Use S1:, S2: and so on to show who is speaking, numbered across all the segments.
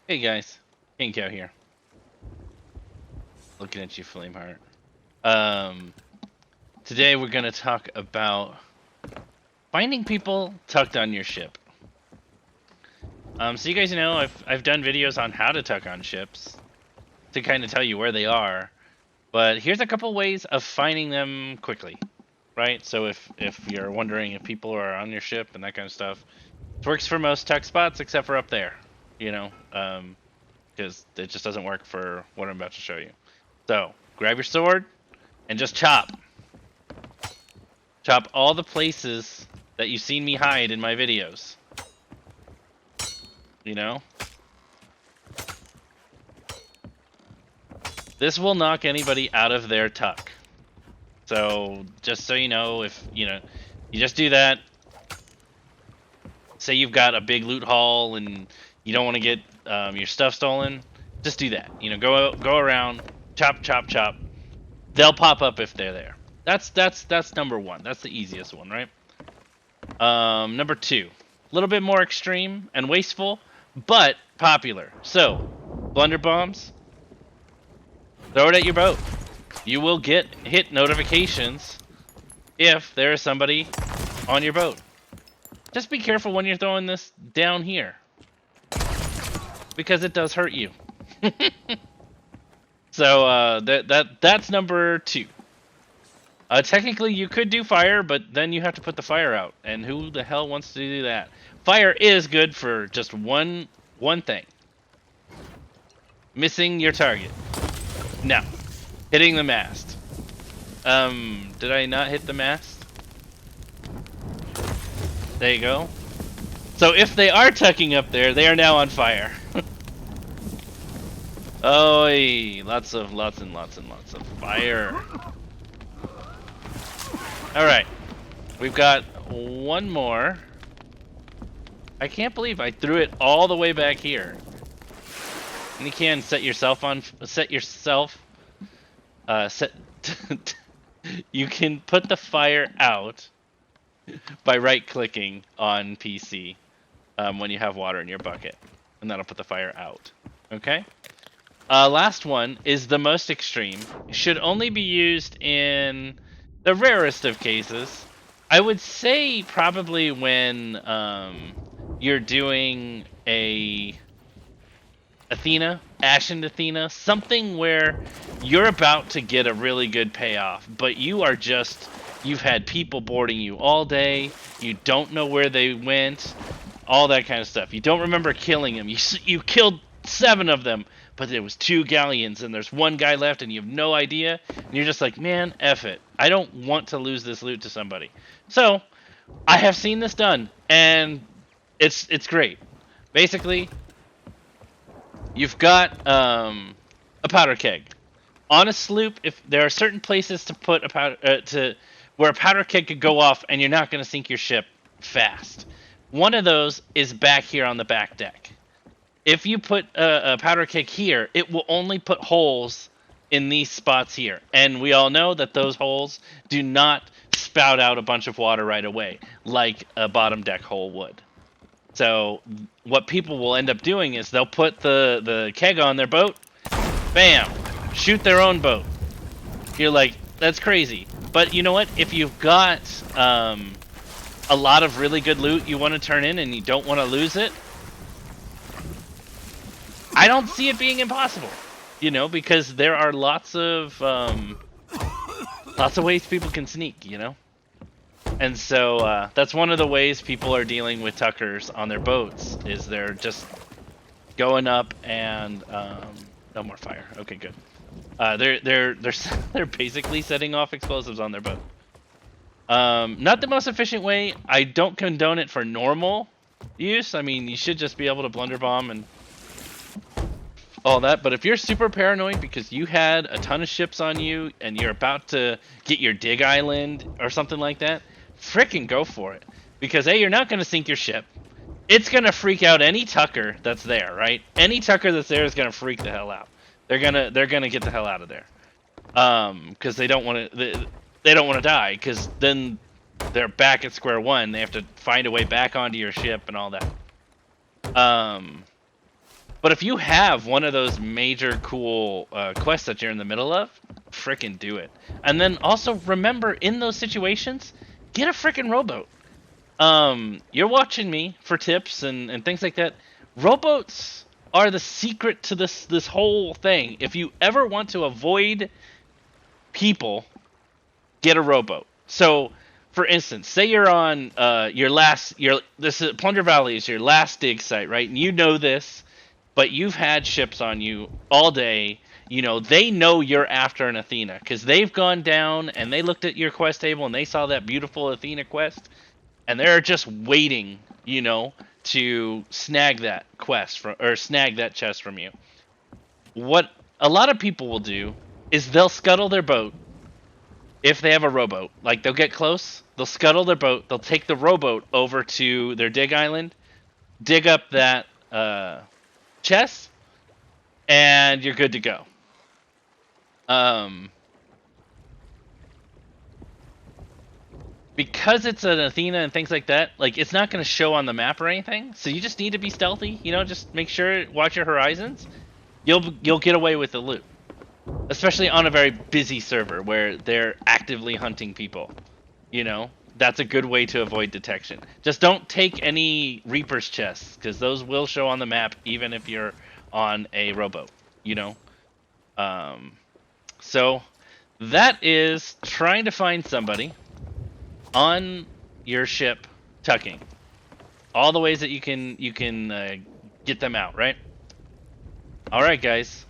S1: Hey guys, KaineCow here. Looking at you, Flameheart. Today we're gonna talk about finding people tucked on your ship. So you guys know I've done videos on how to tuck on ships to kind of tell you where they are, but here's a couple ways of finding them quickly, right? So if you're wondering if people are on your ship and that kind of stuff, it works for most tuck spots except for up there, you know, because it just doesn't work for what I'm about to show you. So grab your sword and just chop. Chop all the places that you've seen me hide in my videos. You know? This will knock anybody out of their tuck. So just so you know, if you just do that. Say you've got a big loot haul and you don't want to get your stuff stolen, just do that. You know, go around, chop, chop, chop. They'll pop up if they're there. That's number one. That's the easiest one, right? Number two, a little bit more extreme and wasteful, but popular. So, blunder bombs. Throw it at your boat. You will get hit notifications if there is somebody on your boat. Just be careful when you're throwing this down here, because it does hurt you. So that's number two. Technically, you could do fire, but then you have to put the fire out, and who the hell wants to do that? Fire is good for just one thing: missing your target. No, hitting the mast. Did I not hit the mast? There you go. So if they are tucking up there, they are now on fire. Oh, lots and lots of fire. All right, we've got one more. I can't believe I threw it all the way back here. And you can set yourself. You can put the fire out by right-clicking on PC when you have water in your bucket, and that'll put the fire out. Okay. Last one is the most extreme. It should only be used in the rarest of cases. I would say probably when you're doing a Ashen Athena, something where you're about to get a really good payoff, but you've had people boarding you all day, you don't know where they went, all that kind of stuff. You don't remember killing them. You killed 7 of them, but there was 2 galleons and there's 1 guy left and you have no idea, and you're just like, man, F it. I don't want to lose this loot to somebody. So, I have seen this done, and it's great. Basically, you've got a powder keg. On a sloop, if there are certain places to put a powder where a powder keg could go off and you're not going to sink your ship fast. One of those is back here on the back deck. If you put a powder keg here, it will only put holes in these spots here. And we all know that those holes do not spout out a bunch of water right away, like a bottom deck hole would. So what people will end up doing is they'll put the keg on their boat, bam, shoot their own boat. You're like, that's crazy. But you know what? If you've got a lot of really good loot you want to turn in and you don't want to lose it, I don't see it being impossible. You know, because there are lots of ways people can sneak, you know? And so that's one of the ways people are dealing with tuckers on their boats, is they're just going up and no more fire. Okay, good. They're basically setting off explosives on their boat. Not the most efficient way. I don't condone it for normal use. I mean, you should just be able to blunder bomb and all that. But if you're super paranoid because you had a ton of ships on you and you're about to get your dig island or something like that, frickin' go for it. Because A, you're not going to sink your ship. It's going to freak out any tucker that's there, right? Any tucker that's there is going to freak the hell out. They're gonna get the hell out of there. Because they don't want to die, because then they're back at square one. They have to find a way back onto your ship and all that. But if you have one of those major cool quests that you're in the middle of, frickin' do it. And then also remember, in those situations, get a frickin' rowboat. You're watching me for tips and things like that. Rowboats are the secret to this whole thing. If you ever want to avoid people, get a rowboat. So, for instance, say you're on this is Plunder Valley is your last dig site, right? And you know this, but you've had ships on you all day. You know, they know you're after an Athena because they've gone down and they looked at your quest table and they saw that beautiful Athena quest, and they're just waiting, you know, to snag that quest from or snag that chest from you. What a lot of people will do is they'll scuttle their boat if they have a rowboat. Like they'll get close, they'll scuttle their boat, they'll take the rowboat over to their dig island, dig up that chest, and you're good to go. Because it's an Athena and things like that, like it's not going to show on the map or anything. So you just need to be stealthy. You know, just make sure, watch your horizons. You'll get away with the loot, especially on a very busy server where they're actively hunting people. You know, that's a good way to avoid detection. Just don't take any Reaper's chests because those will show on the map even if you're on a rowboat. You know, so that is trying to find somebody on your ship tucking. All the ways that you can get them out, right? All right, guys.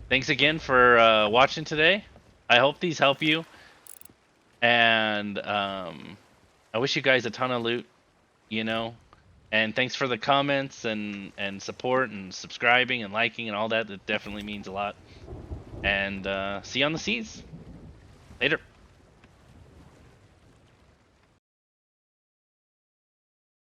S1: Thanks again for watching today. I hope these help you, and I wish you guys a ton of loot. You know, and thanks for the comments and support and subscribing and liking and all that. That definitely means a lot. And see you on the seas. Later.